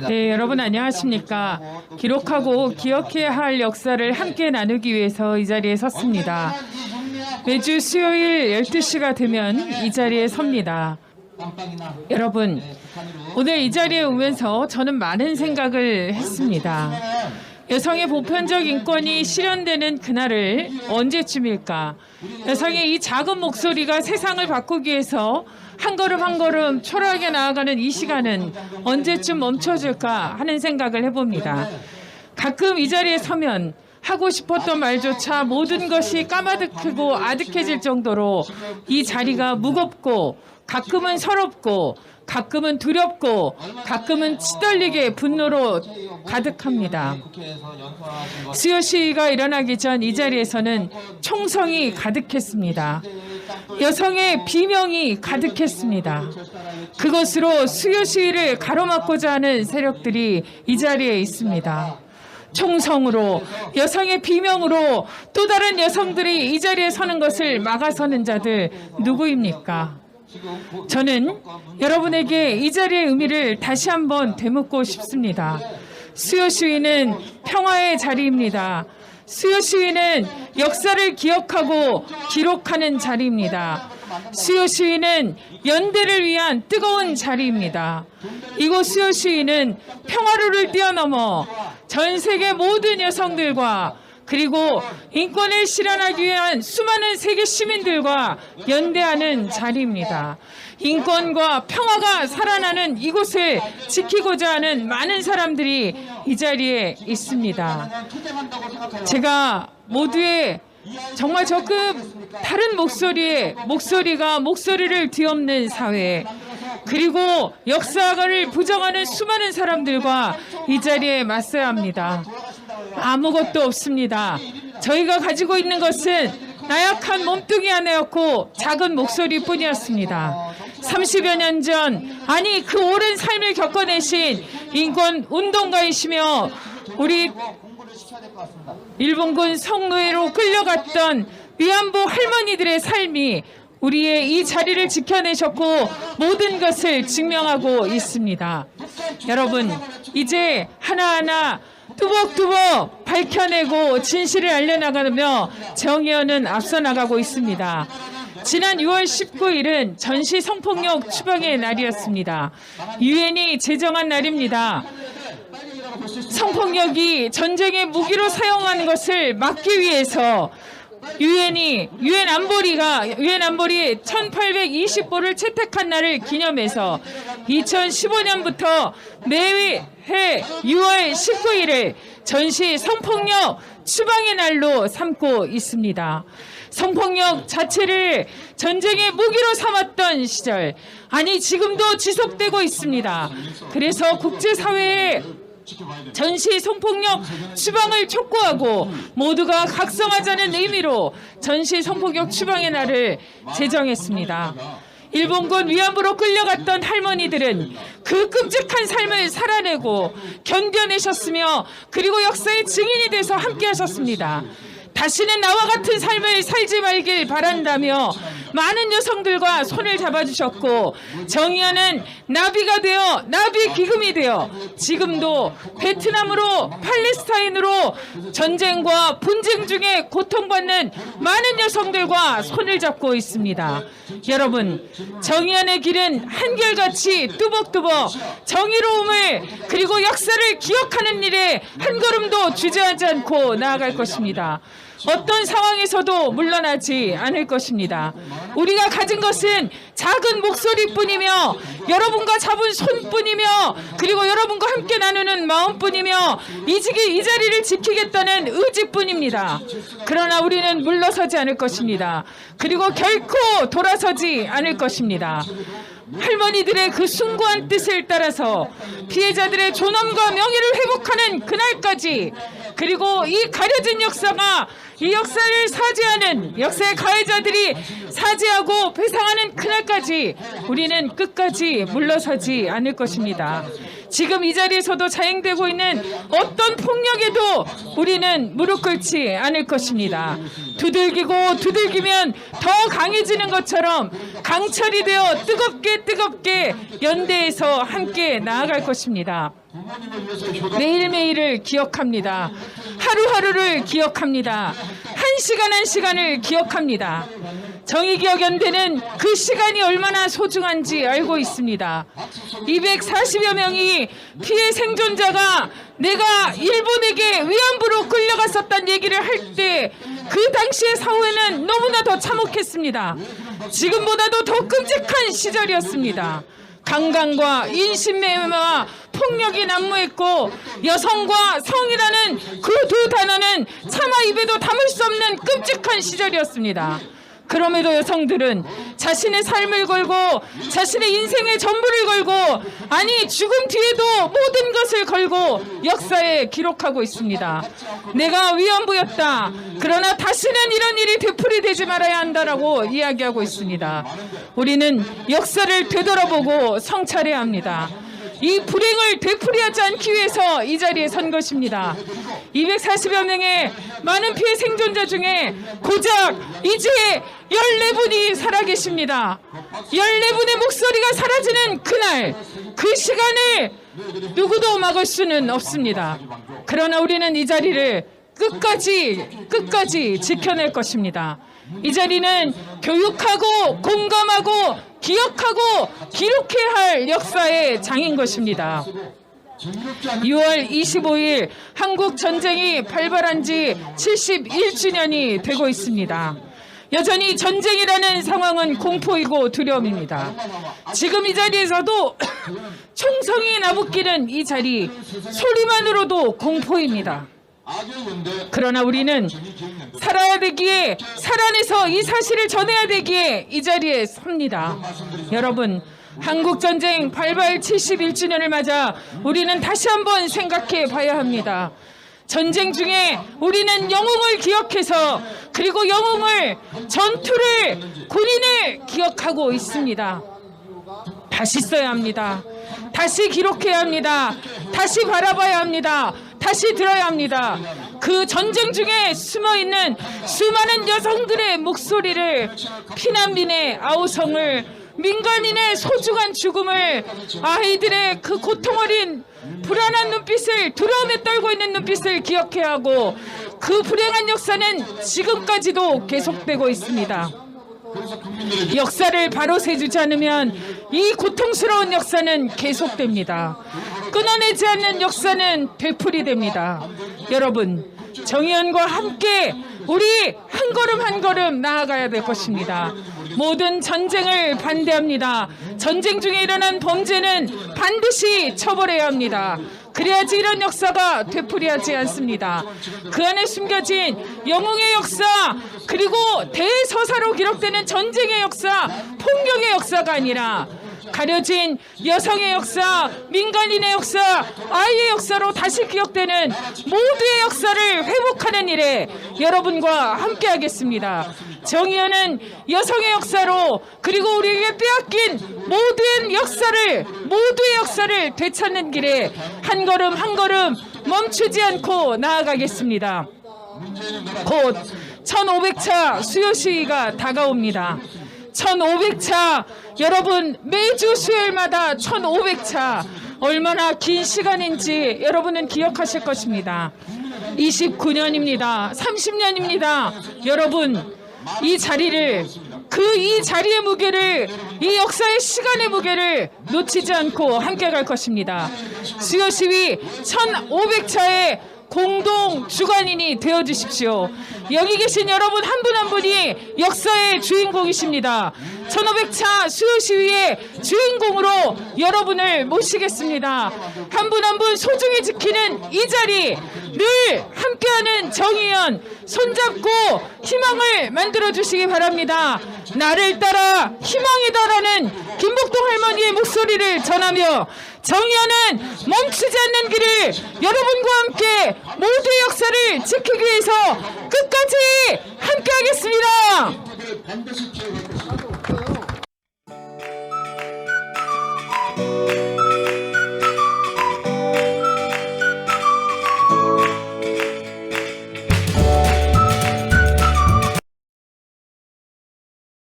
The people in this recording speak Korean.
네, 여러분 안녕하십니까. 기록하고 기억해야 할 역사를 함께 나누기 위해서 이 자리에 섰습니다. 매주 수요일 12시가 되면 이 자리에 섭니다. 여러분, 오늘 이 자리에 오면서 저는 많은 생각을 했습니다. 여성의 보편적 인권이 실현되는 그날을 언제쯤일까? 여성의 이 작은 목소리가 세상을 바꾸기 위해서 한 걸음 한 걸음 초라하게 나아가는 이 시간은 언제쯤 멈춰질까 하는 생각을 해봅니다. 가끔 이 자리에 서면 하고 싶었던 말조차 모든 것이 까마득하고 아득해질 정도로 이 자리가 무겁고 가끔은 서럽고 가끔은 두렵고 가끔은 치떨리게 분노로 가득합니다. 수요 시위가 일어나기 전 이 자리에서는 총성이 가득했습니다. 여성의 비명이 가득했습니다. 그것으로 수요 시위를 가로막고자 하는 세력들이 이 자리에 있습니다. 총성으로, 여성의 비명으로 또 다른 여성들이 이 자리에 서는 것을 막아서는 자들 누구입니까? 저는 여러분에게 이 자리의 의미를 다시 한번 되묻고 싶습니다. 수요 시위는 평화의 자리입니다. 수요 시위는 역사를 기억하고 기록하는 자리입니다. 수요 시위는 연대를 위한 뜨거운 자리입니다. 이곳 수요 시위는 평화로를 뛰어넘어 전 세계 모든 여성들과 그리고 인권을 실현하기 위한 수많은 세계 시민들과 연대하는 자리입니다. 인권과 평화가 살아나는 이곳을 지키고자 하는 많은 사람들이 이 자리에 있습니다. 제가 모두의 정말 적극 다른 목소리가 목소리를 뒤엎는 사회, 그리고 역사를 부정하는 수많은 사람들과 이 자리에 맞서야 합니다. 아무것도 없습니다. 저희가 가지고 있는 것은 나약한 몸뚱이 하나였고 작은 목소리뿐이었습니다. 30여 년 전, 아니 그 오랜 삶을 겪어내신 인권 운동가이시며 우리 일본군 성노예로 끌려갔던 위안부 할머니들의 삶이 우리의 이 자리를 지켜내셨고 모든 것을 증명하고 있습니다. 여러분, 이제 하나하나 뚜벅뚜벅 밝혀내고 진실을 알려나가며 정의연은 앞서 나가고 있습니다. 지난 6월 19일은 전시 성폭력 추방의 날이었습니다. 유엔이 제정한 날입니다. 성폭력이 전쟁의 무기로 사용하는 것을 막기 위해서 유엔 안보리 1820호를 채택한 날을 기념해서 2015년부터 매해 6월 19일을 전시 성폭력 추방의 날로 삼고 있습니다. 성폭력 자체를 전쟁의 무기로 삼았던 시절, 아니 지금도 지속되고 있습니다. 그래서 국제사회에 전시 성폭력 추방을 촉구하고 모두가 각성하자는 의미로 전시 성폭력 추방의 날을 제정했습니다. 일본군 위안부로 끌려갔던 할머니들은 그 끔찍한 삶을 살아내고 견뎌내셨으며 그리고 역사의 증인이 돼서 함께하셨습니다. 다시는 나와 같은 삶을 살지 말길 바란다며 많은 여성들과 손을 잡아주셨고 정의연은 나비가 되어 나비 기금이 되어 지금도 베트남으로 팔레스타인으로 전쟁과 분쟁 중에 고통받는 많은 여성들과 손을 잡고 있습니다. 여러분, 정의연의 길은 한결같이 뚜벅뚜벅 정의로움을 그리고 역사를 기억하는 일에 한 걸음도 주저하지 않고 나아갈 것입니다. 어떤 상황에서도 물러나지 않을 것입니다. 우리가 가진 것은 작은 목소리뿐이며 여러분과 잡은 손뿐이며 그리고 여러분과 함께 나누는 마음뿐이며 이 자리를 지키겠다는 의지뿐입니다. 그러나 우리는 물러서지 않을 것입니다. 그리고 결코 돌아서지 않을 것입니다. 할머니들의 그 숭고한 뜻을 따라서 피해자들의 존엄과 명예를 회복하는 그날까지, 그리고 이 가려진 역사가 이 역사를 사죄하는 역사의 가해자들이 사죄하고 배상하는 그날까지 우리는 끝까지 물러서지 않을 것입니다. 지금 이 자리에서도 자행되고 있는 어떤 폭력에도 우리는 무릎 꿇지 않을 것입니다. 두들기고 두들기면 더 강해지는 것처럼 강철이 되어 뜨겁게 연대해서 함께 나아갈 것입니다. 매일매일을 기억합니다. 하루하루를 기억합니다. 한 시간 한 시간을 기억합니다. 정의기억연대는 그 시간이 얼마나 소중한지 알고 있습니다. 240여 명이 피해 생존자가 내가 일본에게 위안부로 끌려갔었다는 얘기를 할 때 그 당시의 사회는 너무나 더 참혹했습니다. 지금보다도 더 끔찍한 시절이었습니다. 강간과 인신매매와 폭력이 난무했고 여성과 성이라는 그 두 단어는 차마 입에도 담을 수 없는 끔찍한 시절이었습니다. 그럼에도 여성들은 자신의 삶을 걸고 자신의 인생의 전부를 걸고 아니 죽음 뒤에도 모든 것을 걸고 역사에 기록하고 있습니다. 내가 위안부였다. 그러나 다시는 이런 일이 되풀이되지 말아야 한다라고 이야기하고 있습니다. 우리는 역사를 되돌아보고 성찰해야 합니다. 이 불행을 되풀이하지 않기 위해서 이 자리에 선 것입니다. 240여 명의 많은 피해 생존자 중에 고작 이제 14분이 살아계십니다. 14분의 목소리가 사라지는 그날, 그 시간을 누구도 막을 수는 없습니다. 그러나 우리는 이 자리를 끝까지 지켜낼 것입니다. 이 자리는 교육하고 공감하고 기억하고 기록해야 할 역사의 장인 것입니다. 6월 25일 한국 전쟁이 발발한 지 71주년이 되고 있습니다. 여전히 전쟁이라는 상황은 공포이고 두려움입니다. 지금 이 자리에서도 총성이 나붙기는 이 자리 소리만으로도 공포입니다. 그러나 우리는 살아야 되기에 살아내서 이 사실을 전해야 되기에 이 자리에 섭니다. 여러분, 한국전쟁 발발 71주년을 맞아 우리는 다시 한번 생각해 봐야 합니다. 전쟁 중에 우리는 영웅을 기억해서 그리고 영웅을 전투를 군인을 기억하고 있습니다. 다시 써야 합니다. 다시 기록해야 합니다. 다시 바라봐야 합니다. 다시 들어야 합니다. 그 전쟁 중에 숨어있는 수많은 여성들의 목소리를, 피난민의 아우성을, 민간인의 소중한 죽음을, 아이들의 그 고통 어린 불안한 눈빛을, 두려움에 떨고 있는 눈빛을 기억해야 하고 그 불행한 역사는 지금까지도 계속되고 있습니다. 역사를 바로 세주지 않으면 이 고통스러운 역사는 계속됩니다. 끊어내지 않는 역사는 되풀이됩니다. 여러분, 정의연과 함께 우리 한 걸음 한 걸음 나아가야 될 것입니다. 모든 전쟁을 반대합니다. 전쟁 중에 일어난 범죄는 반드시 처벌해야 합니다. 그래야지 이런 역사가 되풀이하지 않습니다. 그 안에 숨겨진 영웅의 역사, 그리고 대서사로 기록되는 전쟁의 역사, 폭력의 역사가 아니라 가려진 여성의 역사, 민간인의 역사, 아이의 역사로 다시 기억되는 모두의 역사를 회복하는 일에 여러분과 함께 하겠습니다. 정의연은 여성의 역사로, 그리고 우리에게 빼앗긴 모두의 역사를 되찾는 길에 한 걸음 한 걸음 멈추지 않고 나아가겠습니다. 곧 1500차 수요 시위가 다가옵니다. 1500차, 여러분, 매주 수요일마다 1500차, 얼마나 긴 시간인지 여러분은 기억하실 것입니다. 29년입니다. 30년입니다. 여러분, 이 자리의 무게를, 이 역사의 시간의 무게를 놓치지 않고 함께 갈 것입니다. 수요 시위 1500차의 공동 주관인이 되어주십시오. 여기 계신 여러분 한 분 한 분이 역사의 주인공이십니다. 1500차 수요 시위의 주인공으로 여러분을 모시겠습니다. 한 분 한 분 소중히 지키는 이 자리, 늘 함께하는 정의연, 손잡고 희망을 만들어주시기 바랍니다. 나를 따라 희망이다라는 김복동 할머니의 목소리를 전하며 정의연은 멈추지 않는 길을 여러분과 함께 모두의 역사를 지키기 위해서 끝까지 함께하겠습니다.